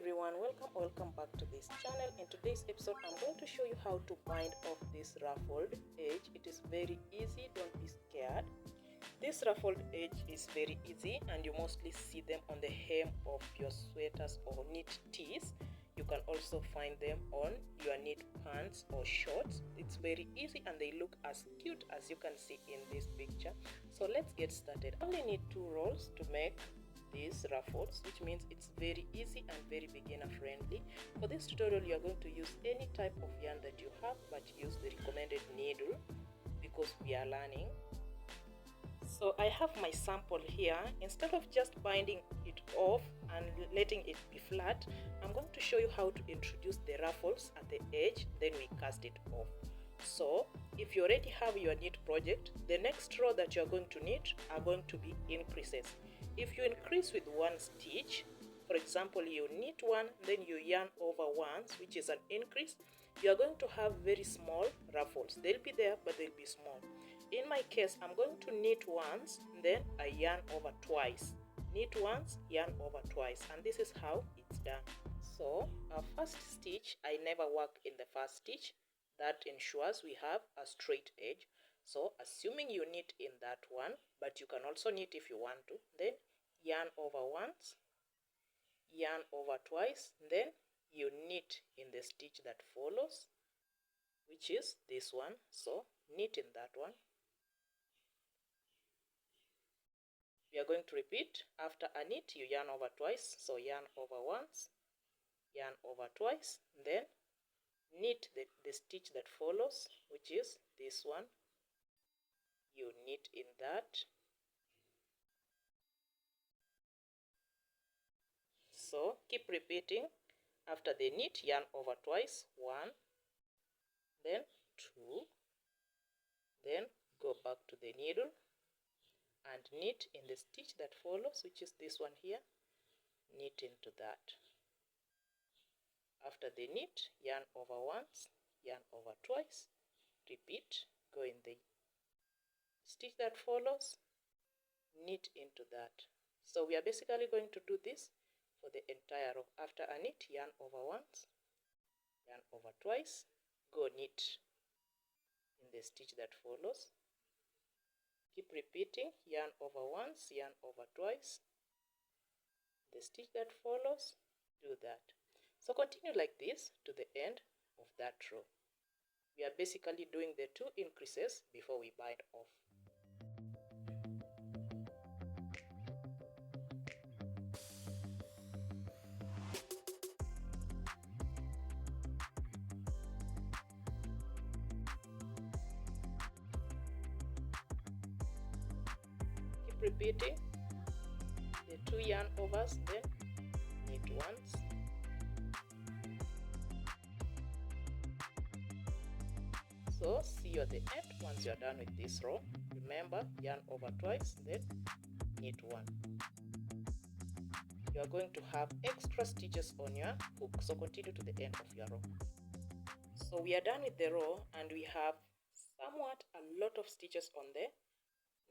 everyone, welcome back to this channel. In today's episode I'm going to show you how to bind off this ruffled edge. It is very easy, don't be scared. This ruffled edge is very easy and you mostly see them on the hem of your sweaters or knit tees. You can also find them on your knit pants or shorts. It's very easy and they look as cute as you can see in this picture. So let's get started. I only need 2 rolls to make these ruffles, which means it's very easy and very beginner friendly. For this tutorial you are going to use any type of yarn that you have, but use the recommended needle because we are learning. So I have my sample here. Instead of just binding it off and letting it be flat, I'm going to show you how to introduce the ruffles at the edge, then we cast it off. So if you already have your knit project, the next row that you're going to knit are going to be increases. If you increase with 1 stitch, for example you knit 1, then you yarn over once, which is an increase, you are going to have very small ruffles. They'll be there, but they'll be small. In my case, I'm going to knit once, then I yarn over twice. Knit once, yarn over twice, and this is how it's done. So our first stitch, I never work in the first stitch. That ensures we have a straight edge. So assuming you knit in that one, but you can also knit if you want to, then yarn over once, yarn over twice, then you knit in the stitch that follows, which is this one. So knit in that one. We are going to repeat. After a knit, you yarn over twice. So yarn over once, yarn over twice, then knit the stitch that follows, which is this one. You knit in that. So keep repeating. After the knit, yarn over twice, 1, then 2, then go back to the needle and knit in the stitch that follows, which is this one here. Knit into that. After the knit, yarn over once, yarn over twice, repeat, go in the stitch that follows, knit into that. So we are basically going to do this for the entire row. After a knit, yarn over once, yarn over twice, go knit in the stitch that follows. Keep repeating, yarn over once, yarn over twice, the stitch that follows, do that. So continue like this to the end of that row. We are basically doing the 2 increases before we bind off. Keep repeating the 2 yarn overs, then knit once, so see you at the end. Once you are done with this row, remember, yarn over twice, then knit 1. You are going to have extra stitches on your hook, so continue to the end of your row. So we are done with the row and we have somewhat a lot of stitches on the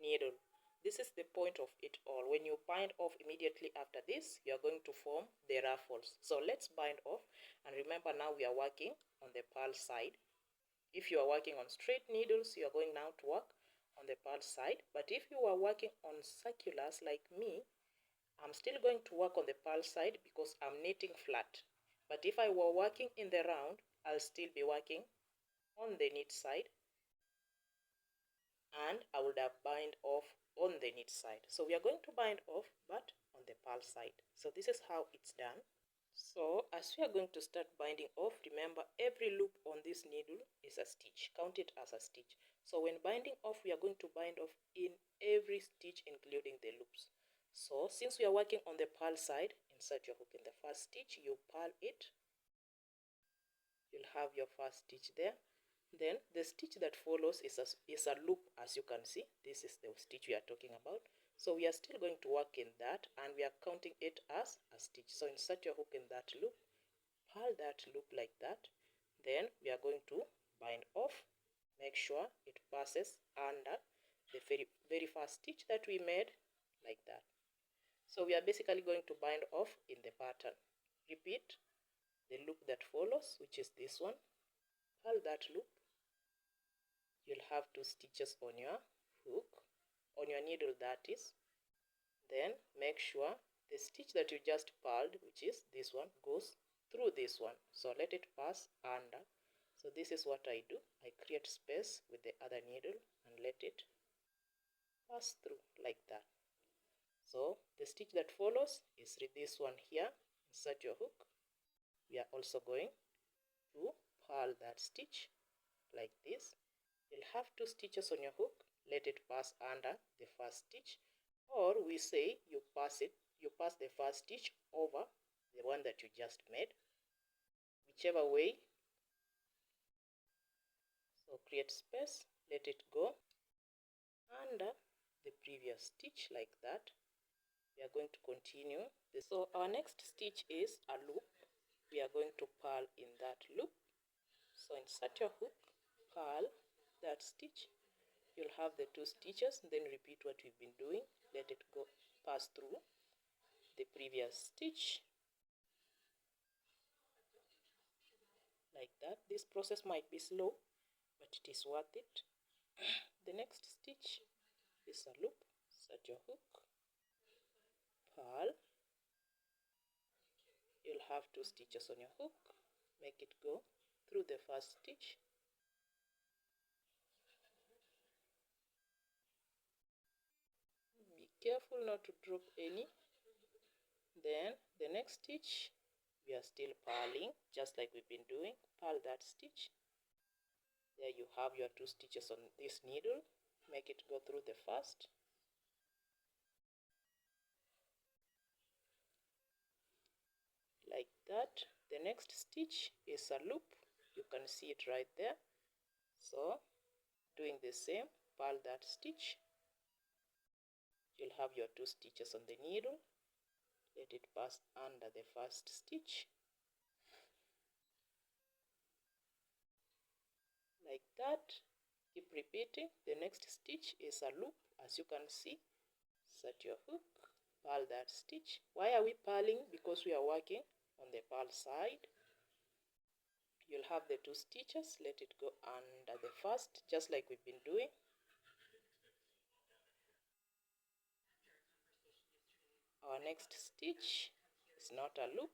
needle. This is the point of it all. When you bind off immediately after this, you are going to form the ruffles. So let's bind off, and remember now we are working on the purl side. If you are working on straight needles, you are going now to work on the purl side. But if you are working on circulars like me, I'm still going to work on the purl side because I'm knitting flat. But if I were working in the round, I'll still be working on the knit side, and I would have bind off on the knit side. So we are going to bind off, but on the purl side. So this is how it's done. So as we are going to start binding off, remember every loop on this needle is a stitch. Count it as a stitch. So when binding off, we are going to bind off in every stitch, including the loops. So since we are working on the purl side, insert your hook in the first stitch, you purl it. You'll have your first stitch there. Then the stitch that follows is a loop, as you can see. This is the stitch we are talking about. So we are still going to work in that, and we are counting it as a stitch. So insert your hook in that loop, purl that loop like that. Then we are going to bind off. Make sure it passes under the very first stitch that we made, like that. So we are basically going to bind off in the pattern. repeat the loop that follows, which is this one. Purl that loop. You'll have 2 stitches on your hook, on your needle that is. Then make sure the stitch that you just purled, which is this one, goes through this one. So let it pass under. So this is what I do. I create space with the other needle and let it pass through like that. So the stitch that follows is this one here. Insert your hook. We are also going to purl that stitch like this. You'll have 2 stitches on your hook. Let it pass under the first stitch, or we say you pass the first stitch over the one that you just made, whichever way. So create space, let it go under the previous stitch like that. We are going to continue this. So our next stitch is a loop. We are going to purl in that loop. So insert your hook, purl that stitch. You'll have the 2 stitches, then repeat what we've been doing. Let it go pass through the previous stitch like that. This process might be slow, but it is worth it. The next stitch is a loop. Set your hook, purl. You'll have 2 stitches on your hook. Make it go through the first stitch. Be careful not to drop any. Then the next stitch, we are still purling, just like we've been doing. Purl that stitch. There you have your 2 stitches on this needle. Make it go through the first. Like that. The next stitch is a loop. You can see it right there. So doing the same, purl that stitch. You'll have your 2 stitches on the needle. Let it pass under the first stitch like that. Keep repeating. The next stitch is a loop, as you can see. Set your hook, purl that stitch. Why are we purling? Because we are working on the purl side. You'll have the 2 stitches. Let it go under the first, just like we've been doing. Our next stitch is not a loop,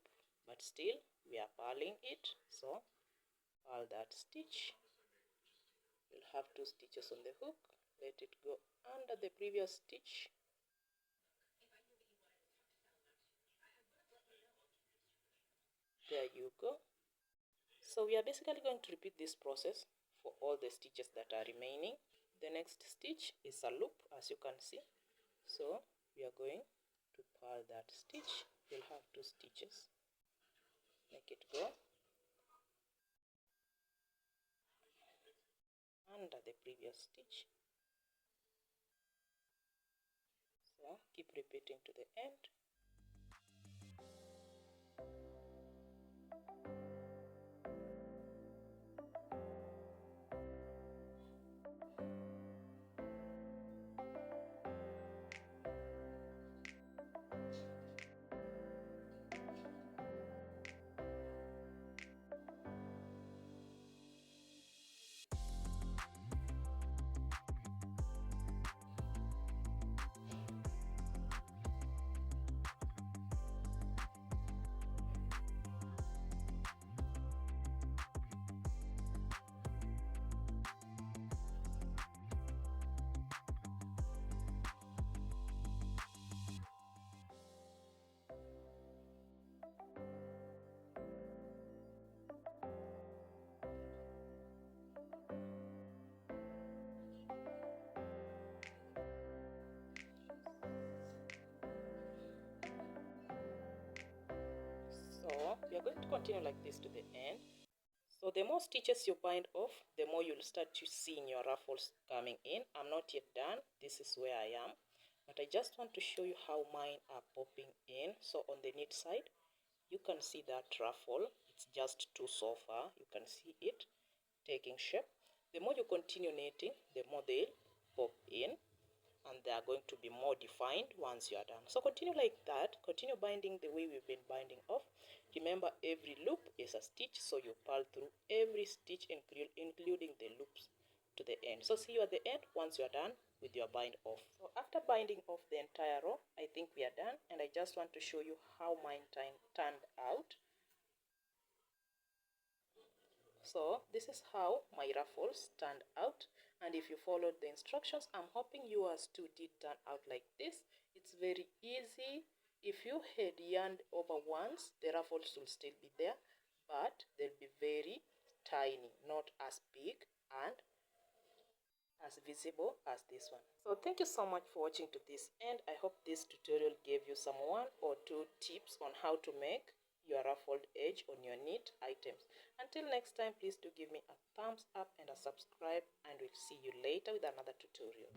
but still we are purling it. So purl that stitch. You'll have 2 stitches on the hook. Let it go under the previous stitch. There you go. So we are basically going to repeat this process for all the stitches that are remaining. The next stitch is a loop, as you can see. So we are going to purl that stitch. You'll have 2 stitches. Make it go under the previous stitch. So keep repeating to the end. So we are going to continue like this to the end. So the more stitches you bind off, the more you'll start to see your ruffles coming in. I'm not yet done. This is where I am. But I just want to show you how mine are popping in. So on the knit side, you can see that ruffle. It's just too so far. You can see it taking shape. The more you continue knitting, the more they pop in. and they are going to be more defined once you are done. So continue like that. Continue binding the way we've been binding off. Remember, every loop is a stitch, so you purl through every stitch, including the loops to the end. So see you at the end once you are done with your bind off. So after binding off the entire row, I think we are done, and I just want to show you how mine turned out. So this is how my ruffles turned out, and if you followed the instructions, I'm hoping yours too did turn out like this. It's very easy. If you had yarned over once, the ruffles will still be there, but they'll be very tiny, not as big and as visible as this one. So thank you so much for watching to this end. I hope this tutorial gave you some 1 or 2 tips on how to make your ruffled edge on your knit items. Until next time, please do give me a thumbs up and a subscribe, and we'll see you later with another tutorial.